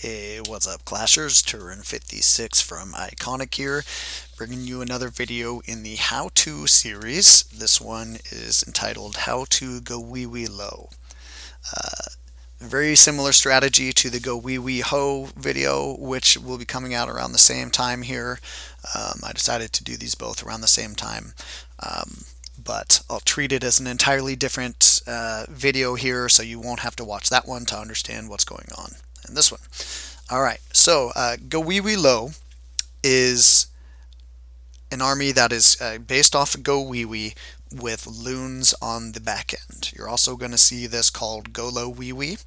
Hey, what's up, Clashers? Turin 56 from iKonik here, bringing you another video in the how-to series. This one is entitled How to Gowiwilo. Very similar strategy to the gowiwi video, which will be coming out around the same time here. I decided to do these both around the same time. But I'll treat it as an entirely different video here, so you won't have to watch that one to understand what's going on in this one. All right, so Gowiwilo is an army that is based off of gowiwi with loons on the back end. You're also going to see this called golowiwi.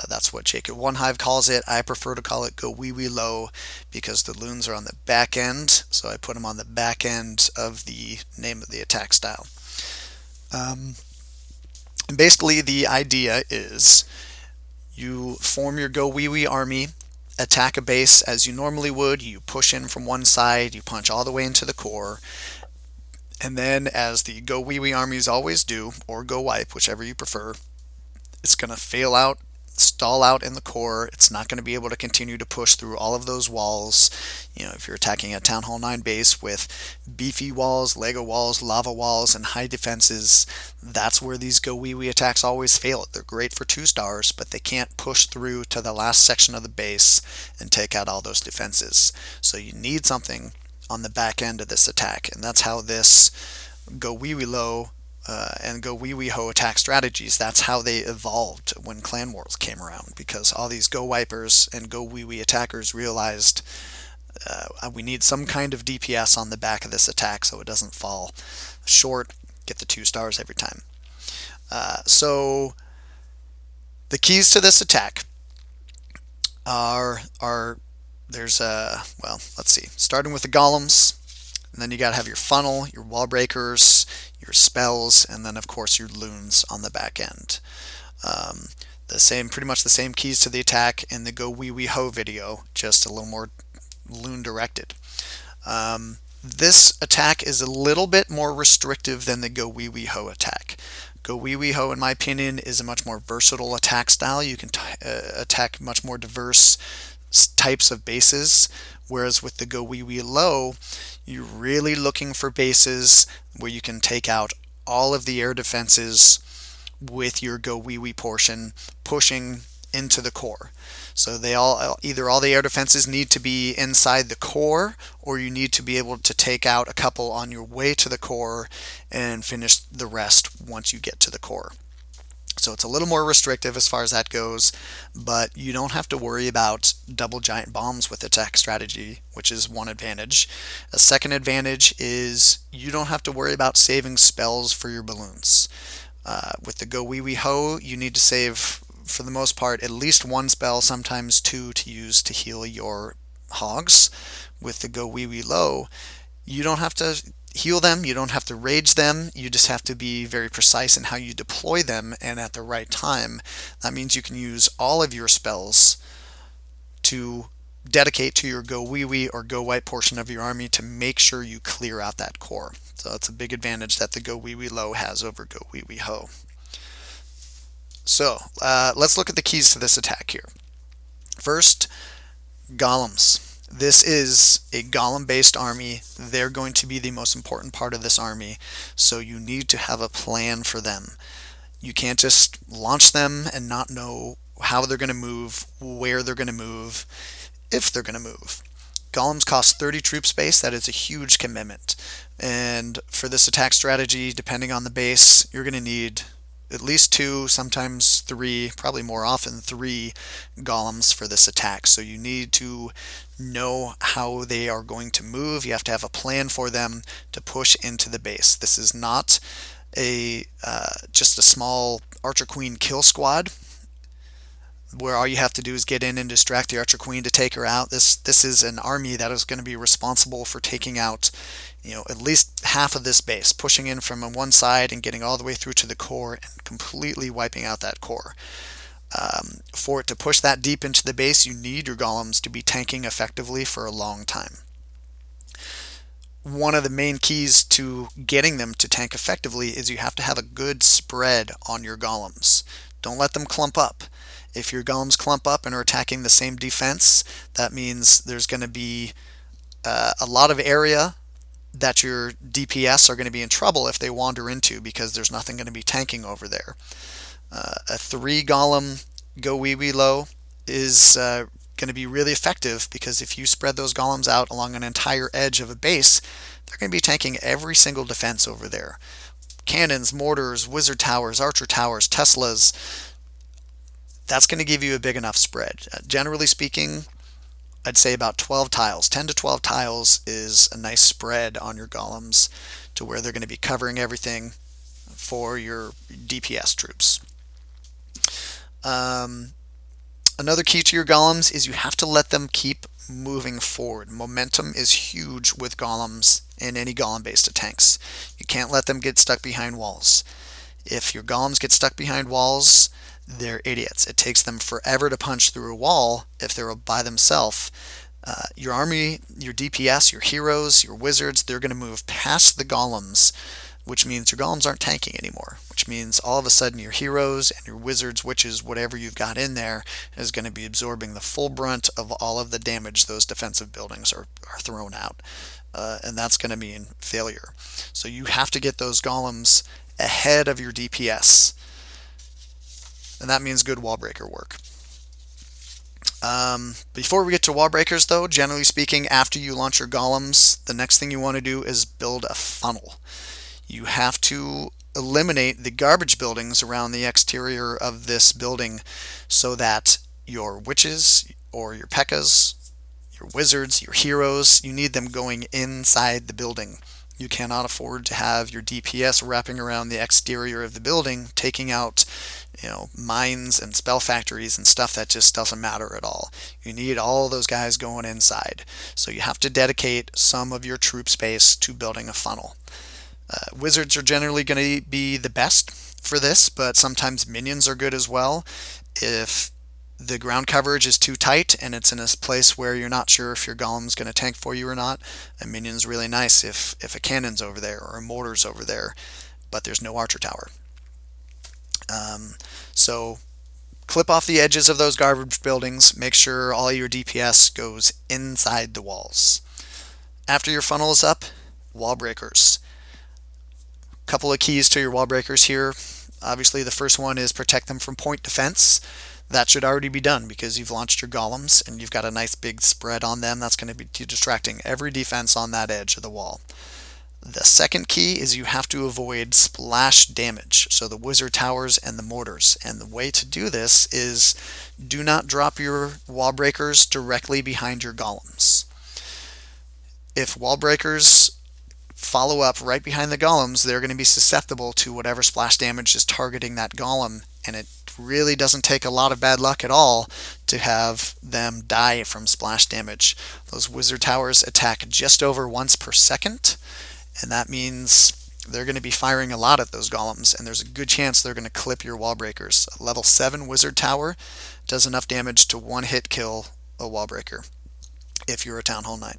That's what Jacob One Hive calls it. I prefer to call it gowiwilo because the loons are on the back end, so I put them on the back end of the name of the attack style. Basically, the idea is you form your gowiwi army, attack a base as you normally would. You push in from one side, you punch all the way into the core, and then, as the gowiwi armies always do, or gowipe, whichever you prefer, it's going to fail out, stall out in the core. It's not going to be able to continue to push through all of those walls. You know, if you're attacking a Town Hall 9 base with beefy walls, Lego walls, lava walls, and high defenses, that's where these gowiwi attacks always fail. They're great for 2 stars, but they can't push through to the last section of the base and take out all those defenses. So you need something on the back end of this attack, and that's how this gowiwilo and gowiwi attack strategies, that's how they evolved when Clan Wars came around, because all these go wipers and gowiwi attackers realized we need some kind of DPS on the back of this attack so it doesn't fall short, get the 2 stars every time. So the keys to this attack are there's well, let's see, starting with the golems, and then you got to have your funnel, your wall breakers, your spells, and then of course your loons on the back end. Pretty much the same keys to the attack in the gowiwi video, just a little more loon directed. This attack is a little bit more restrictive than the gowiwi attack. Gowiwi, in my opinion, is a much more versatile attack style. You can attack much more diverse types of bases, whereas with the gowiwilo, you're really looking for bases where you can take out all of the air defenses with your gowiwi portion pushing into the core. So they either all the air defenses need to be inside the core, or you need to be able to take out a couple on your way to the core and finish the rest once you get to the core. So it's a little more restrictive as far as that goes, but you don't have to worry about double giant bombs with attack strategy, which is one advantage. A second advantage is you don't have to worry about saving spells for your balloons. With the gowiwi you need to save, for the most part, at least 1 spell, sometimes 2, to use to heal your hogs. With the gowiwilo, you don't have to heal them, you don't have to rage them, you just have to be very precise in how you deploy them and at the right time. That means you can use all of your spells to dedicate to your gowiwi or gowipe portion of your army to make sure you clear out that core. So that's a big advantage that the gowiwilo has over gowiwi. So let's look at the keys to this attack here. First, golems. This is a golem-based army. They're going to be the most important part of this army, so you need to have a plan for them. You can't just launch them and not know how they're going to move, where they're going to move, if they're going to move. Golems cost 30 troop space. That is a huge commitment. And for this attack strategy, depending on the base, you're going to need at least 2, sometimes 3, probably more often 3 golems for this attack. So you need to know how they are going to move. You have to have a plan for them to push into the base. This is not just a small Archer Queen kill squad where all you have to do is get in and distract the Archer Queen to take her out. This is an army that is going to be responsible for taking out, at least half of this base, pushing in from one side and getting all the way through to the core and completely wiping out that core. For it to push that deep into the base, you need your golems to be tanking effectively for a long time. One of the main keys to getting them to tank effectively is you have to have a good spread on your golems. Don't let them clump up. If your golems clump up and are attacking the same defense, that means there's going to be a lot of area that your DPS are going to be in trouble if they wander into, because there's nothing going to be tanking over there. A 3 golem Gowiwilo is going to be really effective, because if you spread those golems out along an entire edge of a base, they're going to be tanking every single defense over there. Cannons, mortars, wizard towers, archer towers, Teslas. That's going to give you a big enough spread. Generally speaking, I'd say about 12 tiles. 10 to 12 tiles is a nice spread on your golems to where they're going to be covering everything for your DPS troops. Another key to your golems is you have to let them keep moving forward. Momentum is huge with golems and any golem-based tanks. You can't let them get stuck behind walls. If your golems get stuck behind walls, they're idiots. It takes them forever to punch through a wall if they're by themselves. Your army, your DPS, your heroes, your wizards, they're going to move past the golems, which means your golems aren't tanking anymore, which means all of a sudden your heroes and your wizards, witches, whatever you've got in there, is going to be absorbing the full brunt of all of the damage those defensive buildings are thrown out. And that's going to mean failure. So you have to get those golems ahead of your DPS. And that means good wall breaker work. Before we get to wall breakers, though, generally speaking, after you launch your golems, the next thing you want to do is build a funnel. You have to eliminate the garbage buildings around the exterior of this building so that your witches or your P.E.K.K.A.s, your wizards, your heroes, you need them going inside the building. You cannot afford to have your DPS wrapping around the exterior of the building, taking out, mines and spell factories and stuff that just doesn't matter at all. You need all those guys going inside. So you have to dedicate some of your troop space to building a funnel. Wizards are generally going to be the best for this, but sometimes minions are good as well. If the ground coverage is too tight and it's in a place where you're not sure if your golem's going to tank for you or not, a minion's really nice if a cannon's over there or a mortar's over there, but there's no archer tower. So clip off the edges of those garbage buildings. Make sure all your DPS goes inside the walls. After your funnel is up, wall breakers. Couple of keys to your wall breakers here. Obviously, the first one is protect them from point defense. That should already be done because you've launched your golems and you've got a nice big spread on them. That's going to be distracting every defense on that edge of the wall. The second key is you have to avoid splash damage, so the wizard towers and the mortars. And the way to do this is do not drop your wall breakers directly behind your golems. If wall breakers follow up right behind the golems, they're going to be susceptible to whatever splash damage is targeting that golem, and it really doesn't take a lot of bad luck at all to have them die from splash damage. Those wizard towers attack just over once per second, and that means they're going to be firing a lot at those golems, and there's a good chance they're going to clip your wall breakers. A level 7 wizard tower does enough damage to one hit kill a wall breaker if you're a Town Hall 9.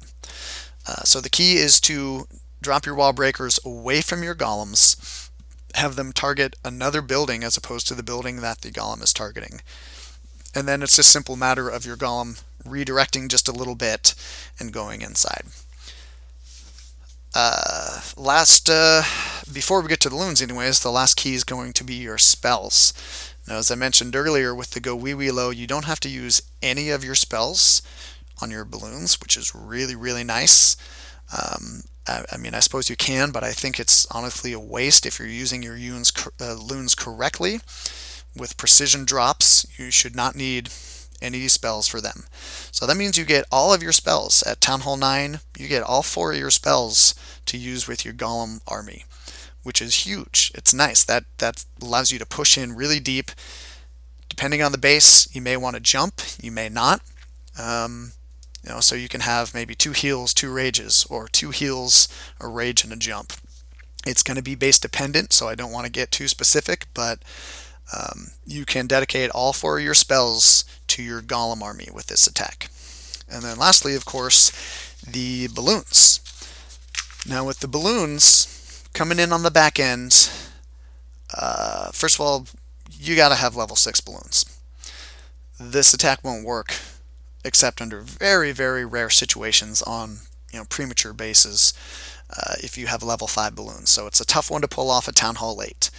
So the key is to drop your wall breakers away from your golems, have them target another building as opposed to the building that the golem is targeting. And then it's a simple matter of your golem redirecting just a little bit and going inside. Before we get to the loons anyways, the last key is going to be your spells. Now, as I mentioned earlier with the Gowiwilo, you don't have to use any of your spells on your balloons, which is really, really nice. I mean, I suppose you can, but I think it's honestly a waste if you're using your loons correctly. With precision drops, you should not need any spells for them. So that means you get all of your spells. At Town Hall 9, you get all 4 of your spells to use with your golem army, which is huge. It's nice. That allows you to push in really deep. Depending on the base, you may want to jump, you may not. So you can have maybe 2 heals, 2 rages, or 2 heals, a rage, and a jump. It's going to be base dependent, so I don't want to get too specific, but you can dedicate all 4 of your spells to your golem army with this attack. And then lastly, of course, the balloons. Now with the balloons coming in on the back end, first of all, you got to have level 6 balloons. this attack won't work except under very, very rare situations on premature bases if you have level 5 balloons. So it's a tough one to pull off at Town Hall 8.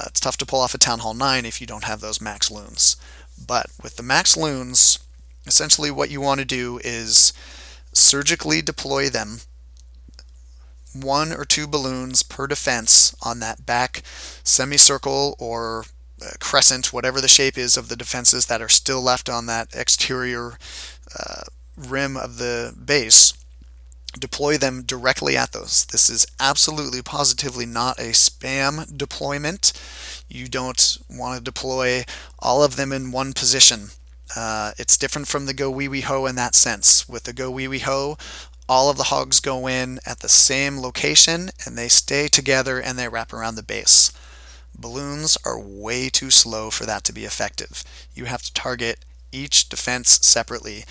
It's tough to pull off at Town Hall 9 if you don't have those max loons. But with the max loons, essentially what you want to do is surgically deploy them, 1 or 2 balloons per defense on that back semicircle or crescent, whatever the shape is of the defenses that are still left on that exterior rim of the base. Deploy them directly at those. This is absolutely positively not a spam deployment. You don't want to deploy all of them in one position. It's different from the gowiwi hoe in that sense. With the gowiwi hoe, all of the hogs go in at the same location and they stay together and they wrap around the base. Balloons are way too slow for that to be effective. You have to target each defense separately,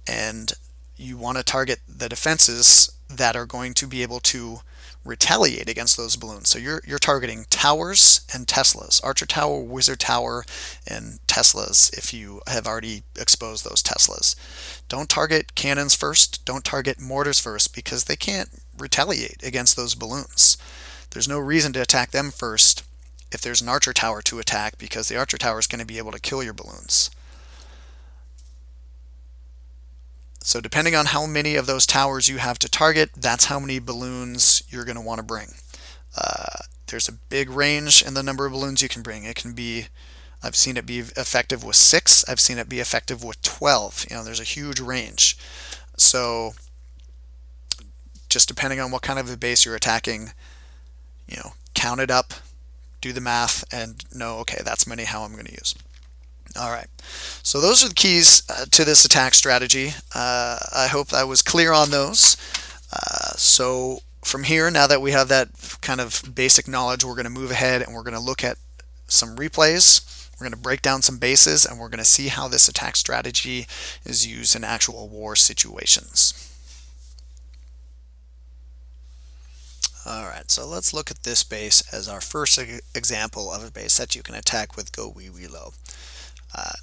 and you want to target the defenses that are going to be able to retaliate against those balloons. So you're targeting towers and Teslas, Archer Tower, Wizard Tower, and Teslas if you have already exposed those Teslas. Don't target cannons first, don't target mortars first, because they can't retaliate against those balloons. There's no reason to attack them first if there's an Archer Tower to attack, because the Archer Tower is going to be able to kill your balloons. So depending on how many of those towers you have to target, that's how many balloons you're going to want to bring. There's a big range in the number of balloons you can bring. It can be, I've seen it be effective with 6. I've seen it be effective with 12. There's a huge range. So just depending on what kind of a base you're attacking, count it up, do the math, and know, okay, that's how I'm going to use. All right, so those are the keys to this attack strategy. I hope I was clear on those. So from here, now that we have that kind of basic knowledge, we're going to move ahead and we're going to look at some replays. We're going to break down some bases and we're going to see how this attack strategy is used in actual war situations. Alright, so let's look at this base as our first example of a base that you can attack with Gowiwilo.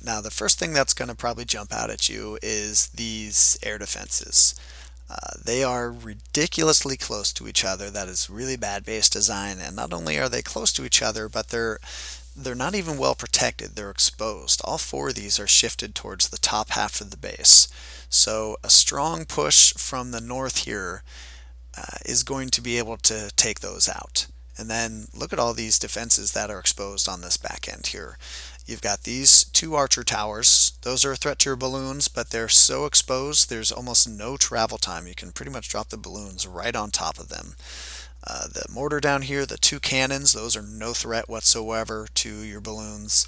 Now the first thing that's going to probably jump out at you is these air defenses. They are ridiculously close to each other. That is really bad base design, and not only are they close to each other, but they're not even well protected. They're exposed. All 4 of these are shifted towards the top half of the base. So a strong push from the north here is going to be able to take those out. And then look at all these defenses that are exposed on this back end here. You've got these 2 Archer Towers. Those are a threat to your balloons, but they're so exposed there's almost no travel time. You can pretty much drop the balloons right on top of them. The mortar down here, the 2 cannons, those are no threat whatsoever to your balloons.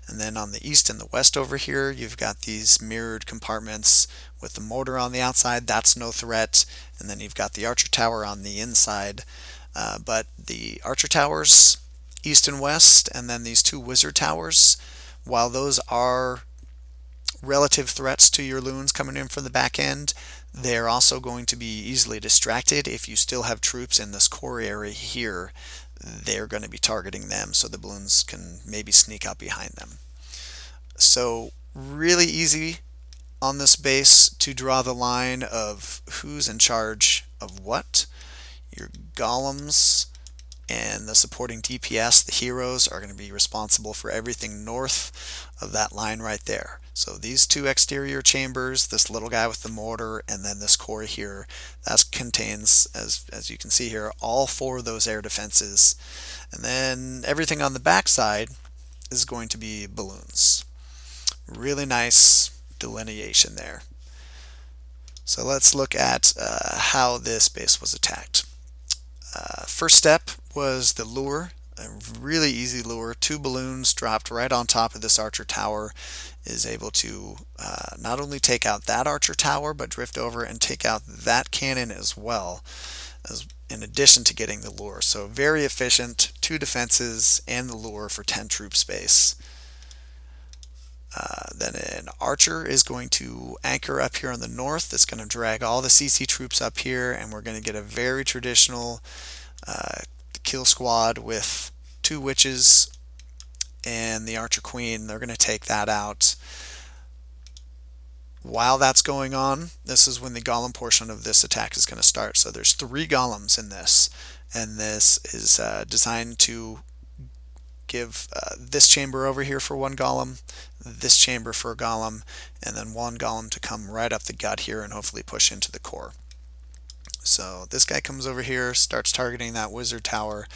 And then on the east and the west over here, you've got these mirrored compartments with the mortar on the outside. That's no threat. And then you've got the Archer Tower on the inside. But the Archer Towers, east and west, and then these 2 Wizard Towers, while those are relative threats to your loons coming in from the back end, they're also going to be easily distracted. If you still have troops in this core area here, they're going to be targeting them, so the balloons can maybe sneak up behind them. So really easy on this base to draw the line of who's in charge of what. Your golems and the supporting DPS, the heroes, are going to be responsible for everything north of that line right there. So these 2 exterior chambers, this little guy with the mortar, and then this core here, that contains, as you can see here, all 4 of those air defenses. And then everything on the back side is going to be balloons. Really nice delineation there. So let's look at how this base was attacked. First step was the lure, a really easy lure. 2 balloons dropped right on top of this Archer Tower is able to not only take out that Archer Tower, but drift over and take out that cannon as well, in addition to getting the lure. So very efficient, 2 defenses and the lure for 10 troop space. Then an Archer is going to anchor up here on the north. It's going to drag all the CC troops up here, and we're going to get a very traditional kill squad with 2 witches and the Archer Queen. They're going to take that out. While that's going on, this is when the golem portion of this attack is going to start. So there's 3 golems in this, and this is designed to give this chamber over here for 1 golem, this chamber for a golem, and then 1 golem to come right up the gut here and hopefully push into the core. So this guy comes over here, starts targeting that wizard tower.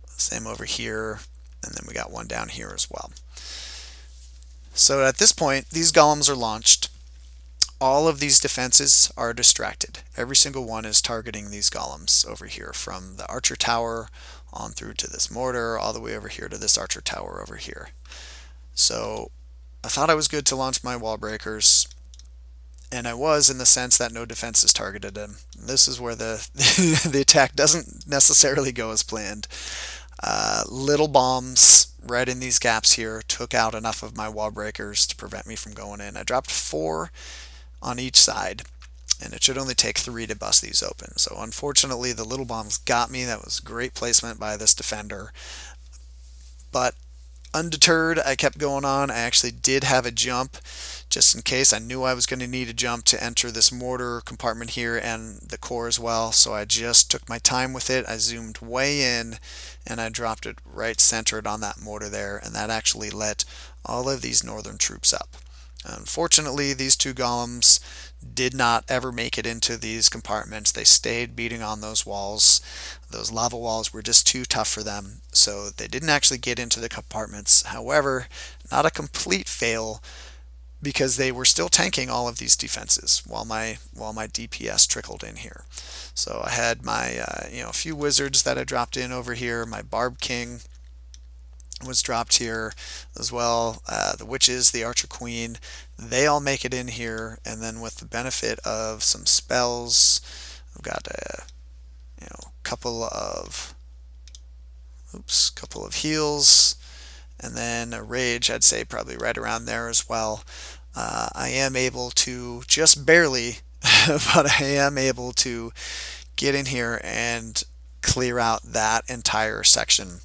Same over here, and then we got 1 down here as well. So at this point, these golems are launched. All of these defenses are distracted. Every single one is targeting these golems over here, from the archer tower on through to this mortar, all the way over here to this archer tower over here. So I thought I was good to launch my wall breakers, and I was, in the sense that no defenses targeted him. This is where the the attack doesn't necessarily go as planned. Little bombs right in these gaps here took out enough of my wall breakers to prevent me from going in. I dropped 4 on each side, and it should only take 3 to bust these open. So unfortunately, the little bombs got me. That was great placement by this defender. But undeterred, I kept going on. I actually did have a jump just in case. I knew I was going to need a jump to enter this mortar compartment here and the core as well. So I just took my time with it. I zoomed way in and I dropped it right centered on that mortar there, and that actually let all of these northern troops up. Unfortunately, these 2 golems did not ever make it into these compartments. They stayed beating on those walls. Those lava walls were just too tough for them, so they didn't actually get into the compartments. However, not a complete fail, because they were still tanking all of these defenses while my DPS trickled in here. So I had my a few wizards that I dropped in over here. My Barb King was dropped here as well. The witches, the archer queen, they all make it in here, and then with the benefit of some spells, I've got a couple of heals, and then a rage, I'd say probably right around there as well. I am able to, just barely, but I am able to get in here and clear out that entire section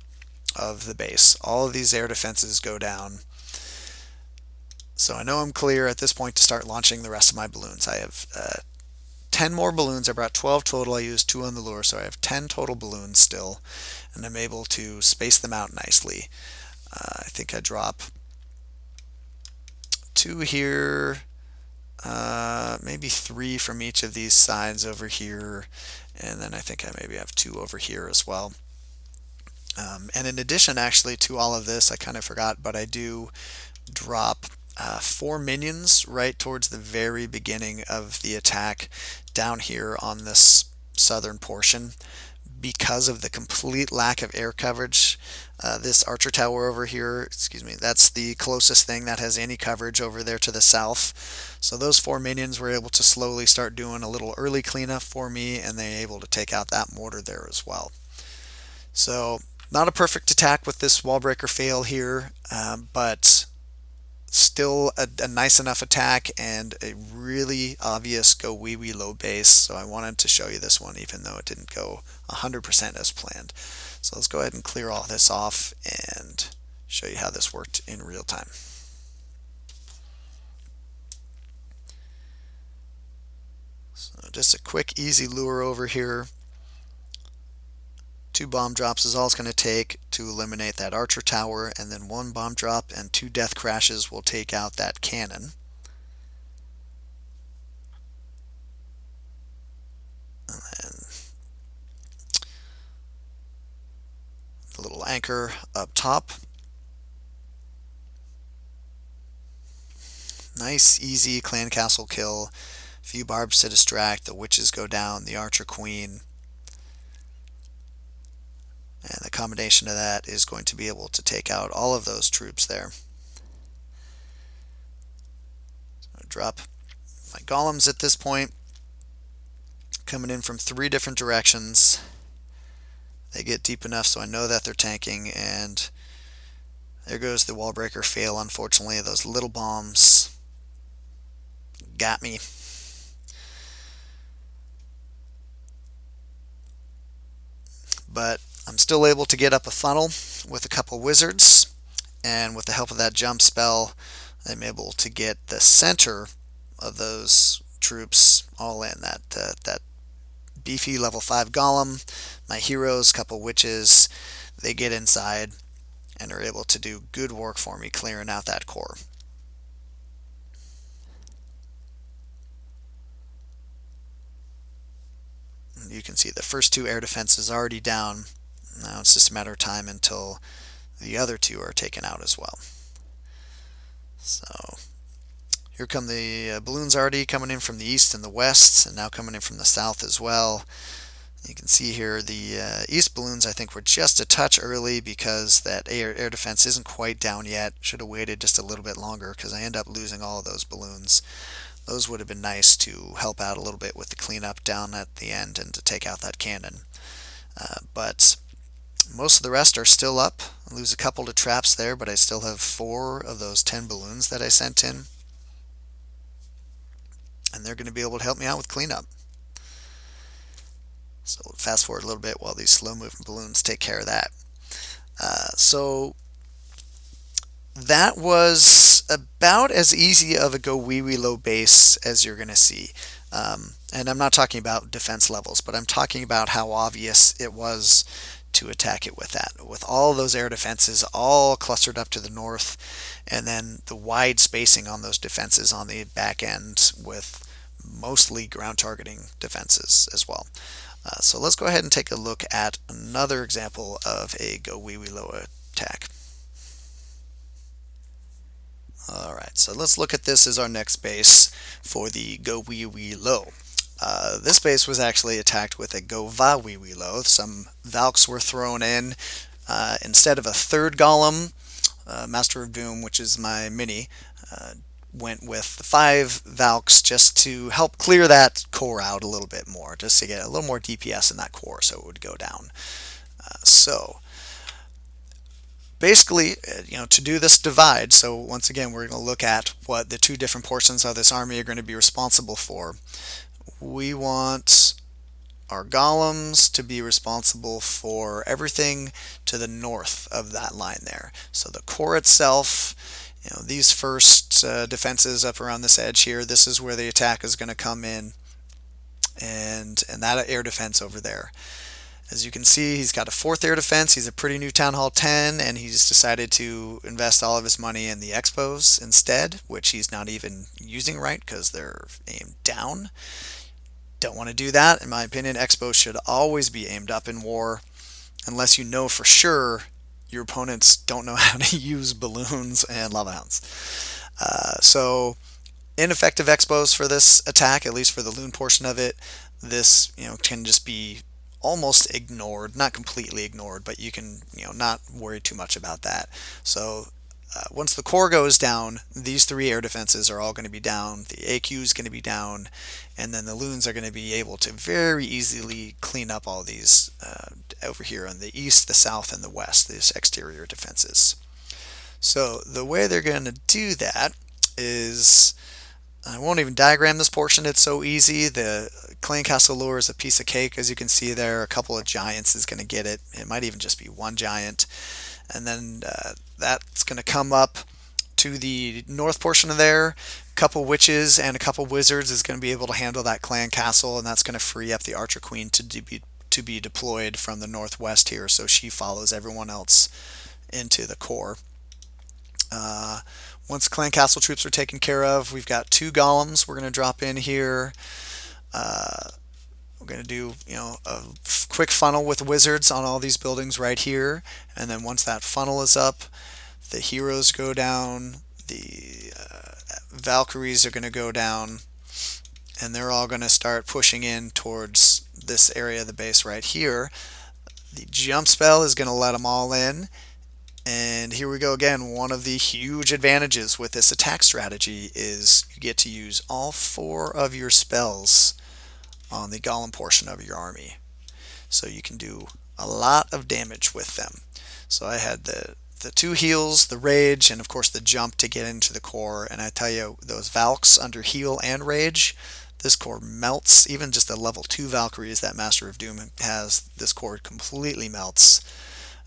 of the base. All of these air defenses go down. So I know I'm clear at this point to start launching the rest of my balloons. I have 10 more balloons. I brought 12 total. I used 2 on the lure, so I have 10 total balloons still, and I'm able to space them out nicely. I think I drop 2 here, maybe 3 from each of these sides over here, and then I think I maybe have 2 over here as well. And in addition, actually, to all of this, I kind of forgot, but I do drop 4 minions right towards the very beginning of the attack down here on this southern portion. Because of the complete lack of air coverage, this archer tower over here, that's the closest thing that has any coverage over there to the south. So those 4 minions were able to slowly start doing a little early cleanup for me, and they were able to take out that mortar there as well. So not a perfect attack with this wall breaker fail here, but still a nice enough attack and a really obvious Gowiwilo base. So I wanted to show you this one, even though it didn't go 100% as planned. So let's go ahead and clear all this off and show you how this worked in real time. So just a quick, easy lure over here. 2 bomb drops is all it's going to take to eliminate that archer tower, and then 1 bomb drop and 2 death crashes will take out that cannon. And then the little anchor up top. Nice, easy clan castle kill. A few barbs to distract, the witches go down, the archer queen. And the combination of that is going to be able to take out all of those troops there. So I drop my golems at this point, coming in from 3 different directions. They get deep enough so I know that they're tanking, and there goes the wall breaker fail. Unfortunately, those little bombs got me. But I'm still able to get up a funnel with a couple wizards, and with the help of that jump spell, I'm able to get the center of those troops all in. That beefy level 5 golem, my heroes, couple witches, they get inside and are able to do good work for me clearing out that core. You can see the first 2 air defenses already down. Now it's just a matter of time until the other 2 are taken out as well. So here come the balloons already coming in from the east and the west, and now coming in from the south as well. You can see here the east balloons I think were just a touch early because that air defense isn't quite down yet. Should have waited just a little bit longer because I end up losing all of those balloons. Those would have been nice to help out a little bit with the cleanup down at the end and to take out that cannon. But most of the rest are still up. I lose a couple to traps there, but I still have 4 of those 10 balloons that I sent in. And they're going to be able to help me out with cleanup. So we'll fast forward a little bit while these slow moving balloons take care of that. So that was about as easy of a Gowiwilo base as you're going to see. And I'm not talking about defense levels, but I'm talking about how obvious it was to attack it with that. With all those air defenses all clustered up to the north, and then the wide spacing on those defenses on the back end with mostly ground targeting defenses as well. So let's go ahead and take a look at another example of a Gowiwilo attack. Alright, so let's look at this as our next base for the Gowiwilo. This base was actually attacked with a gowiwilo. Some Valks were thrown in. Instead of a 3rd golem, Master of Doom, which is my mini, went with 5 Valks just to help clear that core out a little bit more, just to get a little more DPS in that core so it would go down. So basically, to do this divide, so once again we're going to look at what the 2 different portions of this army are going to be responsible for. We want our golems to be responsible for everything to the north of that line there. So the core itself, these first defenses up around this edge here, this is where the attack is going to come in, and that air defense over there. As you can see, he's got a 4th air defense. He's a pretty new Town Hall 10, and he's decided to invest all of his money in the Expos instead, which he's not even using right because they're aimed down. Don't want to do that. In my opinion, Expos should always be aimed up in war, unless you know for sure your opponents don't know how to use balloons and lava hounds. So ineffective Expos for this attack, at least for the loon portion of it. This can just be almost ignored, not completely ignored, but you can not worry too much about that. So once the core goes down, these 3 air defenses are all going to be down, the AQ is going to be down, and then the loons are going to be able to very easily clean up all these over here on the east, the south, and the west, these exterior defenses. So the way they're going to do that is, I won't even diagram this portion, it's so easy. The Clan Castle lure is a piece of cake, as you can see there. A couple of giants is going to get it. It might even just be 1 giant. And then that's going to come up to the north portion of there. A couple witches and a couple wizards is going to be able to handle that clan castle, and that's going to free up the archer queen to be deployed from the northwest here, so she follows everyone else into the core. Once clan castle troops are taken care of, we've got 2 golems we're going to drop in here. We're going to do a quick funnel with wizards on all these buildings right here, and then once that funnel is up, the heroes go down, the Valkyries are going to go down, and they're all going to start pushing in towards this area of the base right here. The jump spell is going to let them all in, and here we go again. One of the huge advantages with this attack strategy is you get to use all 4 of your spells on the golem portion of your army, so you can do a lot of damage with them. So I had the 2 heals, the rage, and of course the jump to get into the core, and I tell you, those Valks under heal and rage, this core melts. Even just the level 2 Valkyries that Master of Doom has, this core completely melts.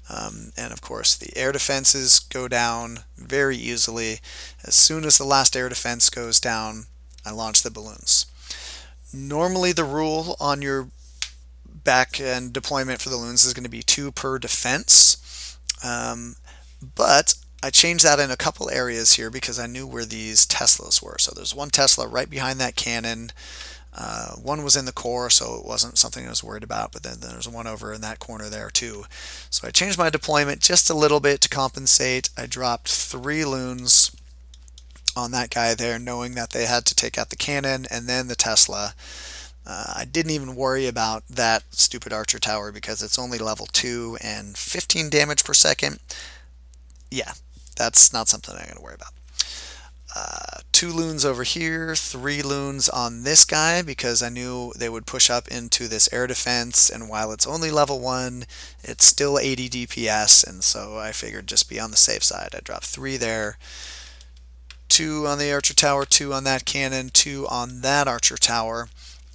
And of course the air defenses go down very easily. As soon as the last air defense goes down, I launch the balloons. Normally the rule on your back end deployment for the balloons is going to be 2 per defense, but I changed that in a couple areas here because I knew where these Teslas were. So there's one Tesla right behind that cannon. One was in the core, so it wasn't something I was worried about, but then there's one over in that corner there too. So I changed my deployment just a little bit to compensate. I dropped 3 loons on that guy there, knowing that they had to take out the cannon and then the Tesla. I didn't even worry about that stupid archer tower because it's only level 2 and 15 damage per second. Yeah, that's not something I'm going to worry about. 2 loons over here, 3 loons on this guy because I knew they would push up into this air defense, and while it's only level 1, it's still 80 DPS, and so I figured just be on the safe side. I dropped 3 there, 2 on the archer tower, 2 on that cannon, 2 on that archer tower,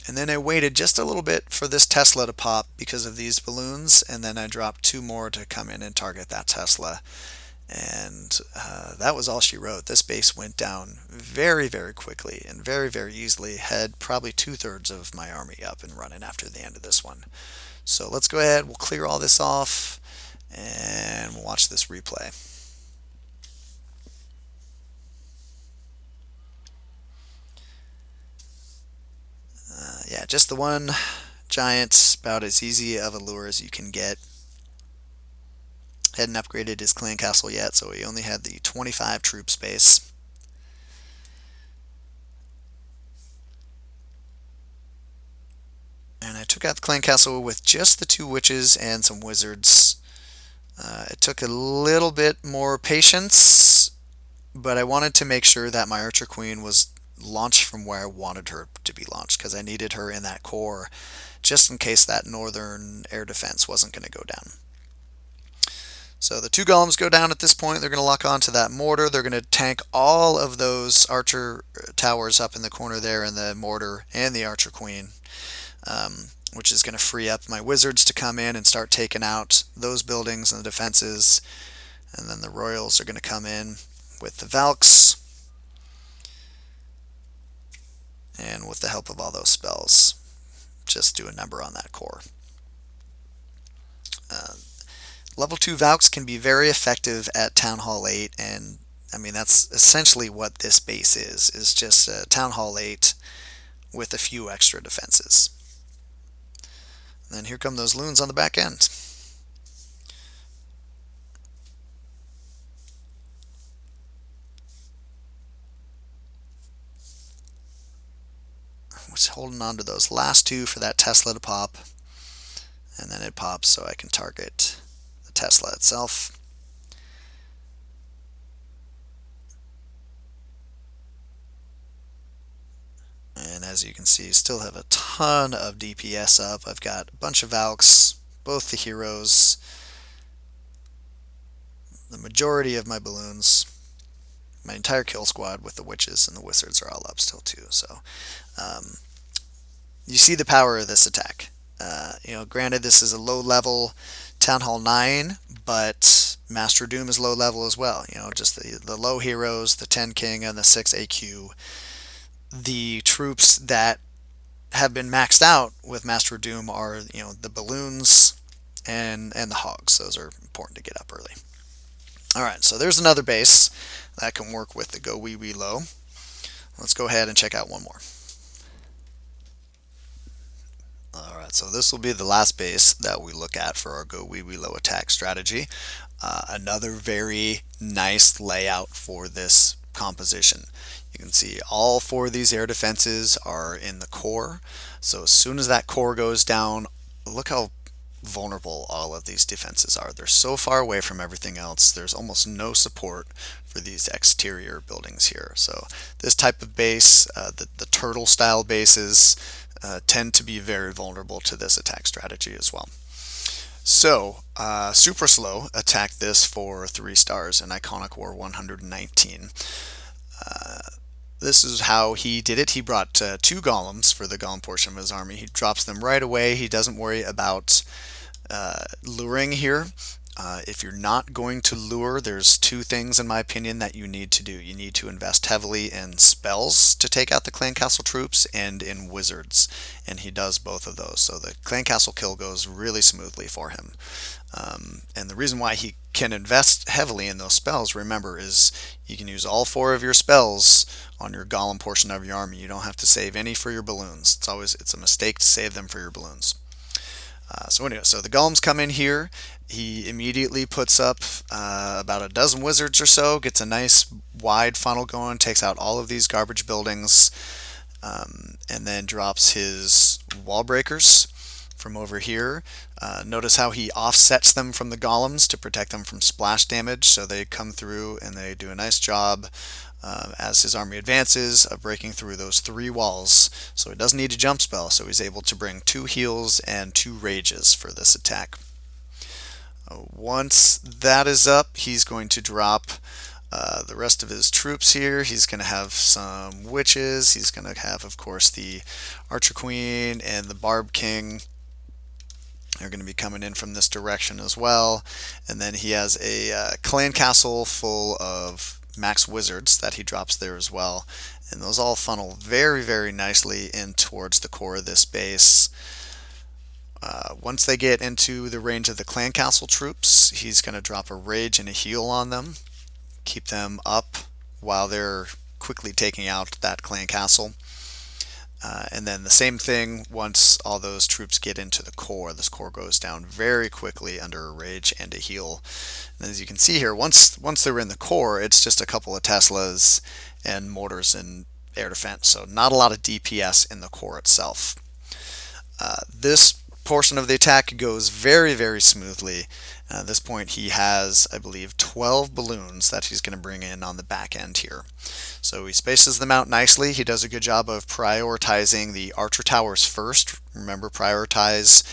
and then I waited just a little bit for this Tesla to pop because of these balloons, and then I dropped 2 more to come in and target that Tesla. And that was all she wrote. This base went down very, very quickly and very, very easily. Had probably 2/3 of my army up and running after the end of this one. So let's go ahead, we'll clear all this off, and we'll watch this replay. Yeah, just the one giant, about as easy of a lure as you can get. Hadn't upgraded his clan castle yet, so he only had the 25 troop space. And I took out the clan castle with just the 2 witches and some wizards. It took a little bit more patience, but I wanted to make sure that my archer queen was launched from where I wanted her to be launched, because I needed her in that core just in case that northern air defense wasn't going to go down. So the 2 golems go down at this point. They're going to lock onto that mortar. They're going to tank all of those archer towers up in the corner there, and the mortar and the archer queen, which is going to free up my wizards to come in and start taking out those buildings and the defenses. And then the royals are going to come in with the Valks, and with the help of all those spells, just do a number on that core. Level 2 Valks can be very effective at Town Hall 8, and I mean that's essentially what this base is just a Town Hall 8 with a few extra defenses. And then here come those loons on the back end. Was holding on to those last 2 for that Tesla to pop, and then it pops so I can target Tesla itself. And as you can see, still have a ton of DPS up. I've got a bunch of Valks, both the heroes, the majority of my balloons, my entire kill squad with the witches and the wizards are all up still too. So you see the power of this attack. Granted, this is a low level Town Hall 9, but Master Doom is low level as well. Just the low heroes, the 10 king and the 6 AQ. The troops that have been maxed out with Master Doom are, the balloons and the hogs. Those are important to get up early. Alright, so there's another base that can work with the Gowiwilo. Let's go ahead and check out one more. Alright, so this will be the last base that we look at for our Gowiwilo attack strategy. Another very nice layout for this composition. You can see all 4 of these air defenses are in the core. So as soon as that core goes down, look how vulnerable all of these defenses are. They're so far away from everything else. There's almost no support for these exterior buildings here. So this type of base, the turtle style bases, tend to be very vulnerable to this attack strategy as well. So Super Slow attacked this for 3 stars in iKonik War 119. This is how he did it. He brought 2 golems for the golem portion of his army. He drops them right away. He doesn't worry about luring here. If you're not going to lure, there's two things, in my opinion, that you need to do. You need to invest heavily in spells to take out the clan castle troops and in wizards, and he does both of those. So the clan castle kill goes really smoothly for him. And the reason why he can invest heavily in those spells, remember, is you can use all four of your spells on your golem portion of your army. You don't have to save any for your balloons. It's a mistake to save them for your balloons. So anyway, so the golems come in here. He immediately puts up about a dozen wizards or so, gets a nice wide funnel going, takes out all of these garbage buildings, and then drops his wall breakers from over here. Notice how he offsets them from the golems to protect them from splash damage, so they come through and they do a nice job as his army advances of breaking through those three walls. So he doesn't need a jump spell, so he's able to bring 2 heals and 2 rages for this attack. Once that is up, he's going to drop the rest of his troops here. He's going to have some witches. He's going to have, of course, the Archer Queen and the Barb King. They're going to be coming in from this direction as well. And then he has a clan castle full of max wizards that he drops there as well. And those all funnel very, very nicely in towards the core of this base. Once they get into the range of the clan castle troops, he's going to drop a rage and a heal on them. Keep them up while they're quickly taking out that clan castle. And then the same thing once all those troops get into the core. This core goes down very quickly under a rage and a heal. And as you can see here, once they're in the core, it's just a couple of Teslas and mortars and air defense. So not a lot of DPS in the core itself. This portion of the attack goes very, very smoothly. At this point he has, I believe, 12 balloons that he's going to bring in on the back end here. So he spaces them out nicely. He does a good job of prioritizing the archer towers first. Remember, prioritize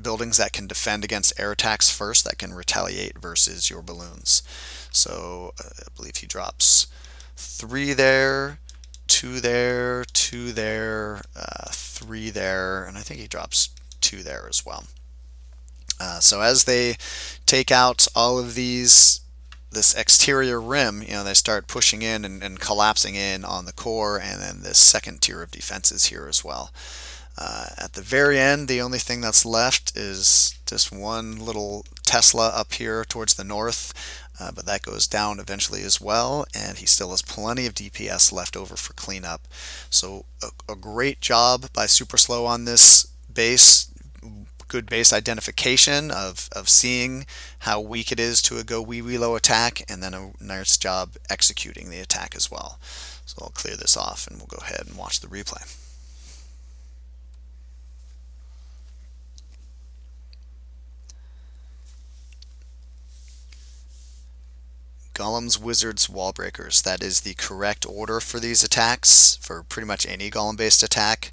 buildings that can defend against air attacks first, that can retaliate versus your balloons. So I believe he drops 3 there, 2 there, 2 there, 3 there, and I think he drops 2 there as well. So as they take out all of this exterior rim, they start pushing in and collapsing in on the core, and then this second tier of defenses here as well. At the very end, the only thing that's left is just one little Tesla up here towards the north, but that goes down eventually as well, and he still has plenty of DPS left over for cleanup. So a great job by Super Slow on this base. Good base identification of seeing how weak it is to a Gowiwilo attack, and then a nice job executing the attack as well. So I'll clear this off and we'll go ahead and watch the replay. Golems, Wizards, Wall Breakers. That is the correct order for these attacks, for pretty much any golem-based attack.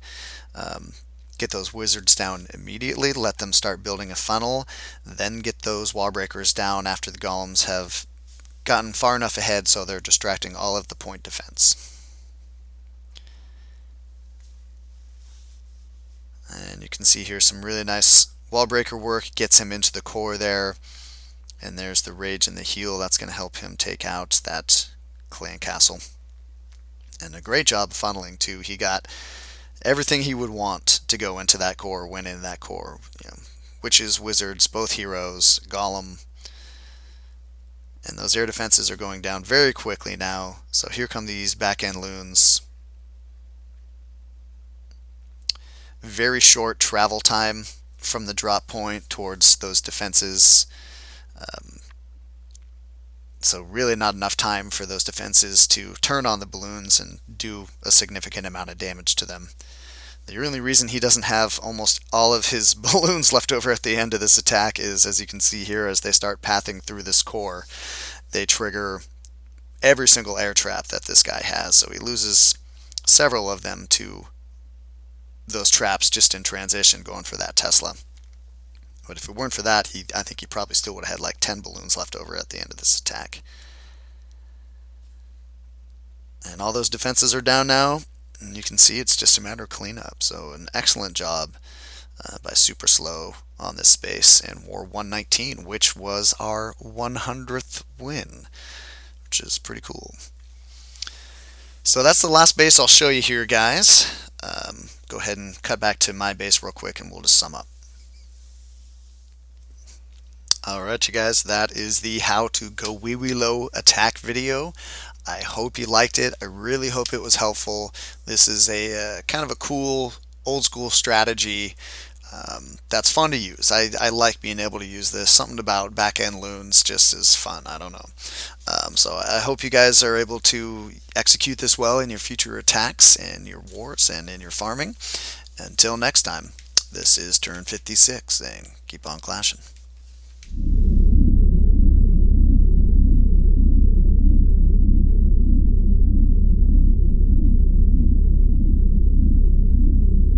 Get those wizards down immediately, let them start building a funnel, then get those wall breakers down after the golems have gotten far enough ahead so they're distracting all of the point defense. And you can see here some really nice wall breaker work, gets him into the core there, and there's the rage and the heal. That's going to help him take out that clan castle. And a great job of funneling too. He got everything he would want to go into that core went in that core. Witches, wizards, both heroes, golem. And those air defenses are going down very quickly now. So here come these back end loons. Very short travel time from the drop point towards those defenses. So really not enough time for those defenses to turn on the balloons and do a significant amount of damage to them. The only reason he doesn't have almost all of his balloons left over at the end of this attack is, as you can see here, as they start pathing through this core, they trigger every single air trap that this guy has. So he loses several of them to those traps just in transition going for that Tesla. But if it weren't for that, I think he probably still would have had like 10 balloons left over at the end of this attack. And all those defenses are down now, and you can see it's just a matter of cleanup. So an excellent job by super slow on this base and wore 119, which was our 100th win, which is pretty cool. So that's the last base I'll show you here, guys. Go ahead and cut back to my base real quick and we'll just sum up. Alright, you guys, that is the how to Gowiwilo attack video. I hope you liked it. I really hope it was helpful. This is a kind of a cool old school strategy that's fun to use. I like being able to use this. Something about back end loons just is fun. I don't know. So I hope you guys are able to execute this well in your future attacks and your wars and in your farming. Until next time, this is Turn 56 saying keep on clashing.